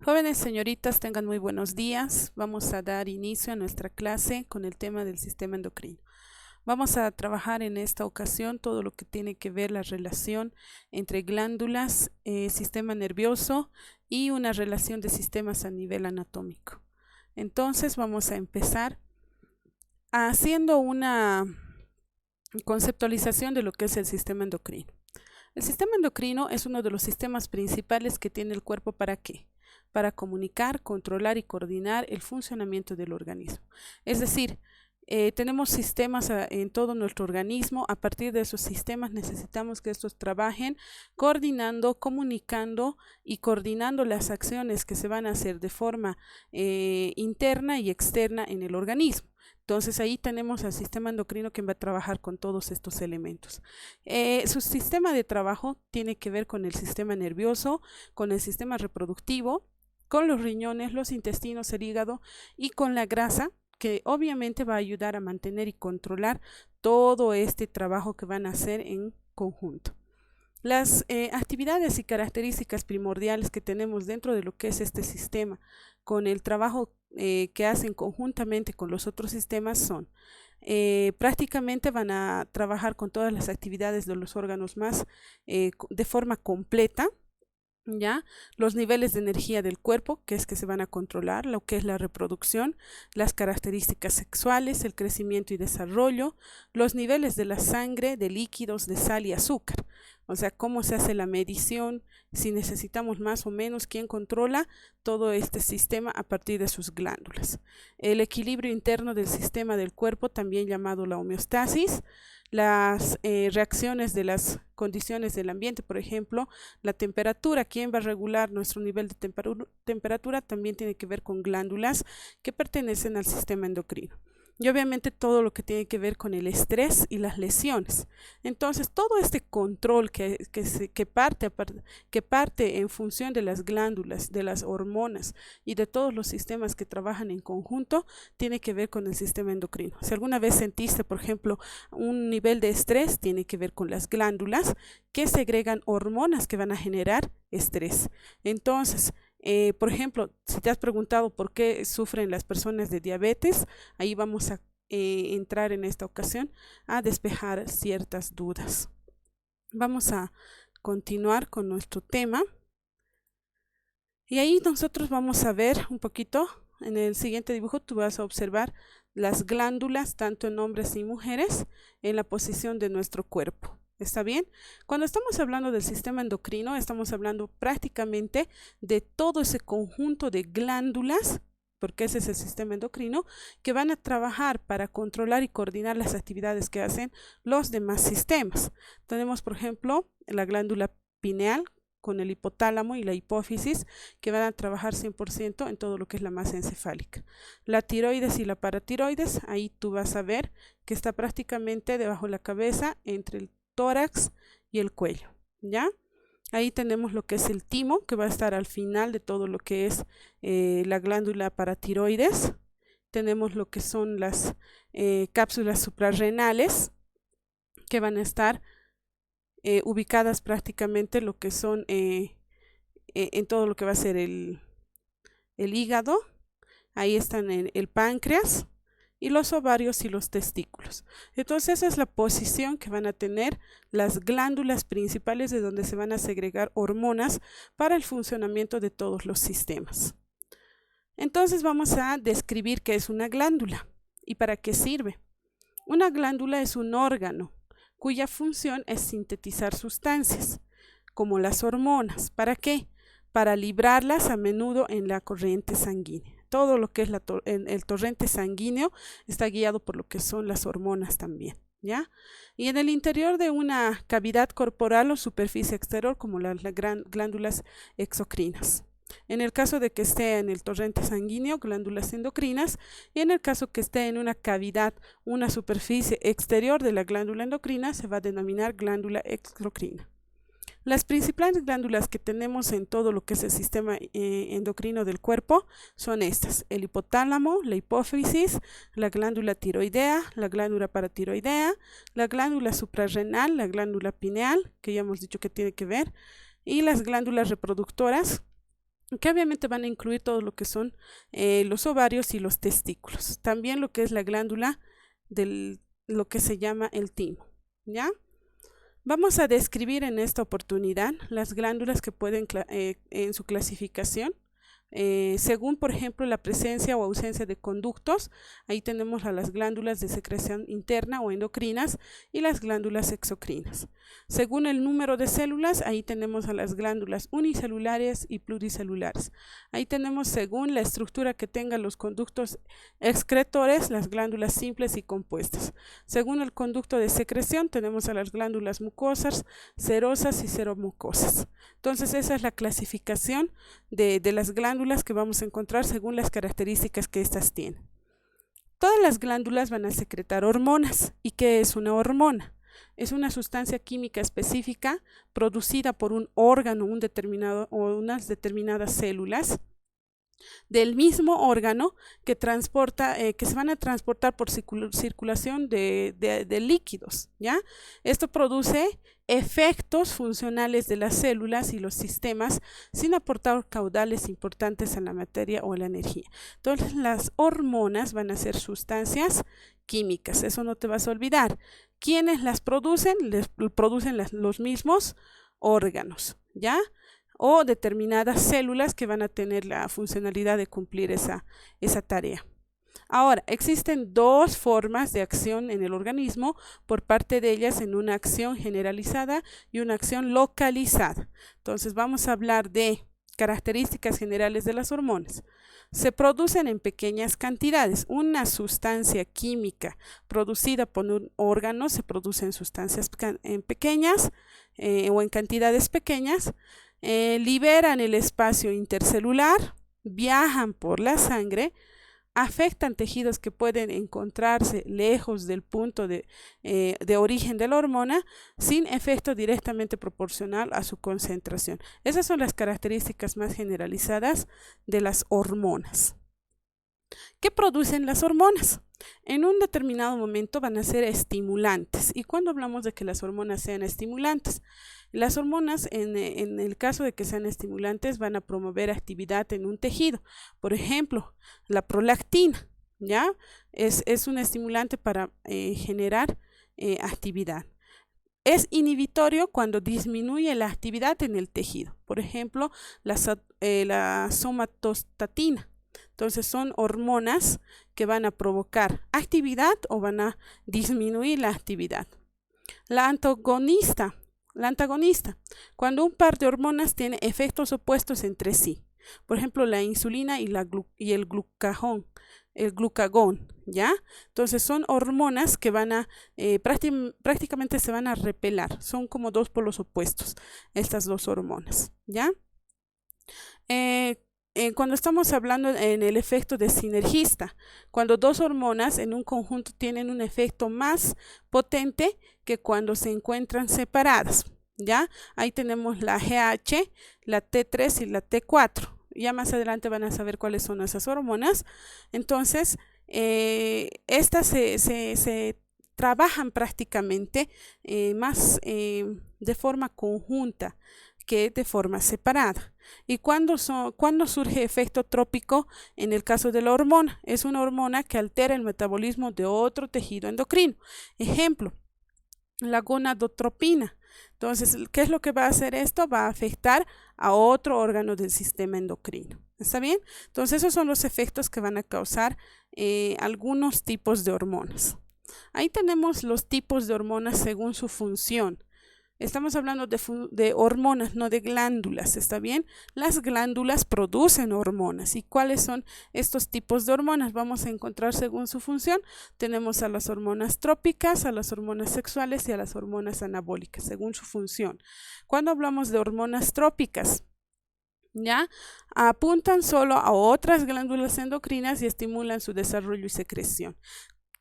Jóvenes señoritas, tengan muy buenos días. Vamos a dar inicio a nuestra clase con el tema del sistema endocrino. Vamos a trabajar en esta ocasión todo lo que tiene que ver la relación entre glándulas, sistema nervioso y una relación de sistemas a nivel anatómico. Entonces vamos a empezar haciendo una conceptualización de lo que es el sistema endocrino. El sistema endocrino es uno de los sistemas principales que tiene el cuerpo. ¿Para qué? Para comunicar, controlar y coordinar el funcionamiento del organismo. Es decir, tenemos sistemas en todo nuestro organismo. A partir de esos sistemas necesitamos que estos trabajen coordinando, comunicando y coordinando las acciones que se van a hacer de forma interna y externa en el organismo. Entonces ahí tenemos al sistema endocrino que va a trabajar con todos estos elementos. Su sistema de trabajo tiene que ver con el sistema nervioso, con el sistema reproductivo, con los riñones, los intestinos, el hígado y con la grasa, que obviamente va a ayudar a mantener y controlar todo este trabajo que van a hacer en conjunto. Las actividades y características primordiales que tenemos dentro de lo que es este sistema, con el trabajo que hacen conjuntamente con los otros sistemas son, prácticamente van a trabajar con todas las actividades de los órganos más de forma completa. ¿Ya? Los niveles de energía del cuerpo, que es que se van a controlar, lo que es la reproducción, las características sexuales, el crecimiento y desarrollo, los niveles de la sangre, de líquidos, de sal y azúcar. O sea, cómo se hace la medición, si necesitamos más o menos, quién controla todo este sistema a partir de sus glándulas. El equilibrio interno del sistema del cuerpo, también llamado la homeostasis, las reacciones de las condiciones del ambiente, por ejemplo, la temperatura, quién va a regular nuestro nivel de temperatura, también tiene que ver con glándulas que pertenecen al sistema endocrino. Y obviamente todo lo que tiene que ver con el estrés y las lesiones. Entonces, todo este control que parte en función de las glándulas, de las hormonas y de todos los sistemas que trabajan en conjunto, tiene que ver con el sistema endocrino. Si alguna vez sentiste, por ejemplo, un nivel de estrés, tiene que ver con las glándulas que segregan hormonas que van a generar estrés. Entonces, por ejemplo, si te has preguntado por qué sufren las personas de diabetes, ahí vamos a entrar en esta ocasión a despejar ciertas dudas. Vamos a continuar con nuestro tema. Y ahí nosotros vamos a ver un poquito, en el siguiente dibujo tú vas a observar las glándulas, tanto en hombres y mujeres, en la posición de nuestro cuerpo. ¿Está bien? Cuando estamos hablando del sistema endocrino, estamos hablando prácticamente de todo ese conjunto de glándulas, porque ese es el sistema endocrino, que van a trabajar para controlar y coordinar las actividades que hacen los demás sistemas. Tenemos, por ejemplo, la glándula pineal con el hipotálamo y la hipófisis, que van a trabajar 100% en todo lo que es la masa encefálica. La tiroides y la paratiroides, ahí tú vas a ver que está prácticamente debajo de la cabeza, entre el tórax y el cuello, ¿ya? Ahí tenemos lo que es el timo, que va a estar al final de todo lo que es la glándula paratiroides. Tenemos lo que son las cápsulas suprarrenales, que van a estar ubicadas prácticamente lo que son en todo lo que va a ser el hígado. Ahí están el páncreas y los ovarios y los testículos. Entonces esa es la posición que van a tener las glándulas principales, de donde se van a segregar hormonas para el funcionamiento de todos los sistemas. Entonces vamos a describir qué es una glándula y para qué sirve. Una glándula es un órgano cuya función es sintetizar sustancias, como las hormonas. ¿Para qué? Para librarlas a menudo en la corriente sanguínea. Todo lo que es el torrente sanguíneo está guiado por lo que son las hormonas también, ¿ya? Y en el interior de una cavidad corporal o superficie exterior, como las glándulas exocrinas. En el caso de que esté en el torrente sanguíneo, glándulas endocrinas, y en el caso que esté en una cavidad, una superficie exterior de la glándula endocrina, se va a denominar glándula exocrina. Las principales glándulas que tenemos en todo lo que es el sistema endocrino del cuerpo son estas: el hipotálamo, la hipófisis, la glándula tiroidea, la glándula paratiroidea, la glándula suprarrenal, la glándula pineal, que ya hemos dicho que tiene que ver, y las glándulas reproductoras, que obviamente van a incluir todo lo que son los ovarios y los testículos. También lo que es la glándula lo que se llama el timo, ¿ya? Vamos a describir en esta oportunidad las glándulas que pueden en su clasificación. Según, por ejemplo, la presencia o ausencia de conductos, ahí tenemos a las glándulas de secreción interna o endocrinas y las glándulas exocrinas. Según el número de células, ahí tenemos a las glándulas unicelulares y pluricelulares. Ahí tenemos, según la estructura que tengan los conductos excretores, las glándulas simples y compuestas. Según el conducto de secreción, tenemos a las glándulas mucosas, serosas y seromucosas. Entonces, esa es la clasificación de las glándulas que vamos a encontrar según las características que éstas tienen. Todas las glándulas van a secretar hormonas. ¿Y qué es una hormona? Es una sustancia química específica producida por un órgano o unas determinadas células del mismo órgano que se van a transportar por circulación de líquidos, ¿ya? Esto produce efectos funcionales de las células y los sistemas sin aportar caudales importantes a la materia o a la energía. Entonces, las hormonas van a ser sustancias químicas, eso no te vas a olvidar. ¿Quiénes las producen? Producen los mismos órganos, ¿ya? O determinadas células que van a tener la funcionalidad de cumplir esa tarea. Ahora, existen dos formas de acción en el organismo, por parte de ellas en una acción generalizada y una acción localizada. Entonces, vamos a hablar de características generales de las hormonas. Se producen en pequeñas cantidades. Una sustancia química producida por un órgano se produce en sustancias pequeñas o en cantidades pequeñas. Liberan el espacio intercelular, viajan por la sangre, afectan tejidos que pueden encontrarse lejos del punto de origen de la hormona, sin efecto directamente proporcional a su concentración. Esas son las características más generalizadas de las hormonas. ¿Qué producen las hormonas? En un determinado momento van a ser estimulantes. ¿Y cuando hablamos de que las hormonas sean estimulantes? Las hormonas, en el caso de que sean estimulantes, van a promover actividad en un tejido. Por ejemplo, la prolactina, ¿ya? Es un estimulante para generar actividad. Es inhibitorio cuando disminuye la actividad en el tejido. Por ejemplo, la somatostatina. Entonces, son hormonas que van a provocar actividad o van a disminuir la actividad. La antagonista, cuando un par de hormonas tiene efectos opuestos entre sí. Por ejemplo, la insulina y el glucagón, ¿ya? Entonces, son hormonas que van a prácticamente se van a repelar. Son como dos polos opuestos, estas dos hormonas, ¿ya? Cuando estamos hablando en el efecto de sinergista, cuando dos hormonas en un conjunto tienen un efecto más potente que cuando se encuentran separadas, ¿ya? Ahí tenemos la GH, la T3 y la T4. Ya más adelante van a saber cuáles son esas hormonas. Entonces, estas se trabajan prácticamente más de forma conjunta que de forma separada. ¿Y cuándo surge efecto trópico? En el caso de la hormona, es una hormona que altera el metabolismo de otro tejido endocrino. Ejemplo, la gonadotropina. Entonces, ¿qué es lo que va a hacer esto? Va a afectar a otro órgano del sistema endocrino. ¿Está bien? Entonces, esos son los efectos que van a causar algunos tipos de hormonas. Ahí tenemos los tipos de hormonas según su función. Estamos hablando de hormonas, no de glándulas, ¿está bien? Las glándulas producen hormonas. ¿Y cuáles son estos tipos de hormonas? Vamos a encontrar según su función. Tenemos a las hormonas trópicas, a las hormonas sexuales y a las hormonas anabólicas, según su función. Cuando hablamos de hormonas trópicas, ¿ya? Apuntan solo a otras glándulas endocrinas y estimulan su desarrollo y secreción.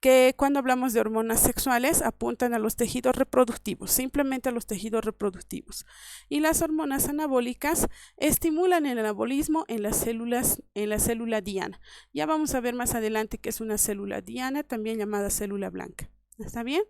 Que cuando hablamos de hormonas sexuales apuntan a los tejidos reproductivos, simplemente a los tejidos reproductivos. Y las hormonas anabólicas estimulan el anabolismo en las células, en la célula diana. Ya vamos a ver más adelante qué es una célula diana, también llamada célula blanca. ¿Está bien?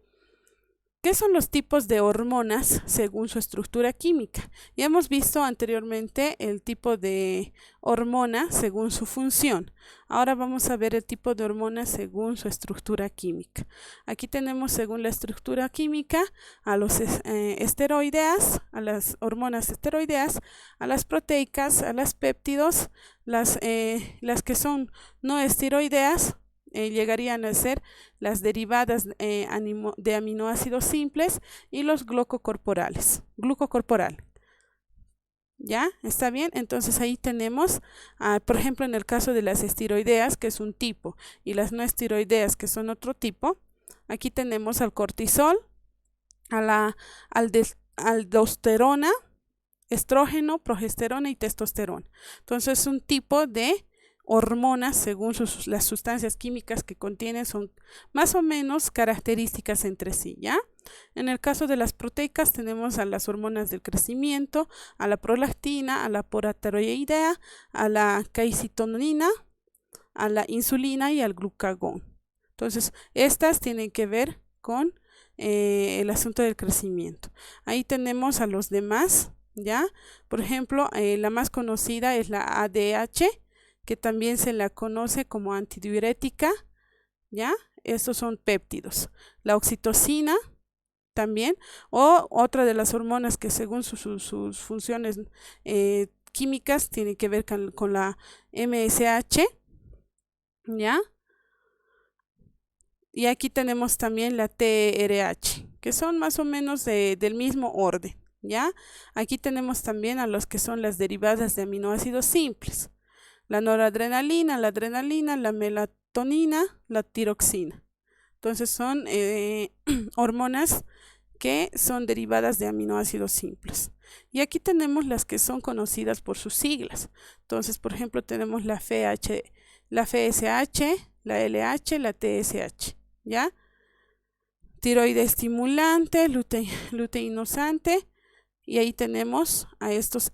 ¿Qué son los tipos de hormonas según su estructura química? Ya hemos visto anteriormente el tipo de hormona según su función. Ahora vamos a ver el tipo de hormona según su estructura química. Aquí tenemos según la estructura química a los esteroideas, a las hormonas esteroideas, a las proteicas, a las péptidos, las que son no esteroideas. Llegarían a ser las derivadas de aminoácidos simples y los glucocorporales. Glucocorporal. ¿Ya? ¿Está bien? Entonces ahí tenemos, por ejemplo, en el caso de las esteroideas, que es un tipo, y las no esteroideas, que son otro tipo, aquí tenemos al cortisol, aldosterona, estrógeno, progesterona y testosterona. Entonces es un tipo de hormonas según las sustancias químicas que contienen son más o menos características entre sí, ¿ya? En el caso de las proteicas tenemos a las hormonas del crecimiento, a la prolactina, a la paratiroidea, a la calcitonina, a la insulina y al glucagón. Entonces, estas tienen que ver con el asunto del crecimiento. Ahí tenemos a los demás, ¿ya? Por ejemplo, la más conocida es la ADH, que también se la conoce como antidiurética, ¿ya? Estos son péptidos. La oxitocina también, o otra de las hormonas que según sus funciones químicas tiene que ver con la MSH, ¿ya? Y aquí tenemos también la TRH, que son más o menos del mismo orden, ¿ya? Aquí tenemos también a los que son las derivadas de aminoácidos simples. La noradrenalina, la adrenalina, la melatonina, la tiroxina. Entonces son hormonas que son derivadas de aminoácidos simples. Y aquí tenemos las que son conocidas por sus siglas. Entonces, por ejemplo, tenemos la FSH, la LH, la TSH, ¿ya? Tiroide estimulante, luteinosante, y ahí tenemos a estos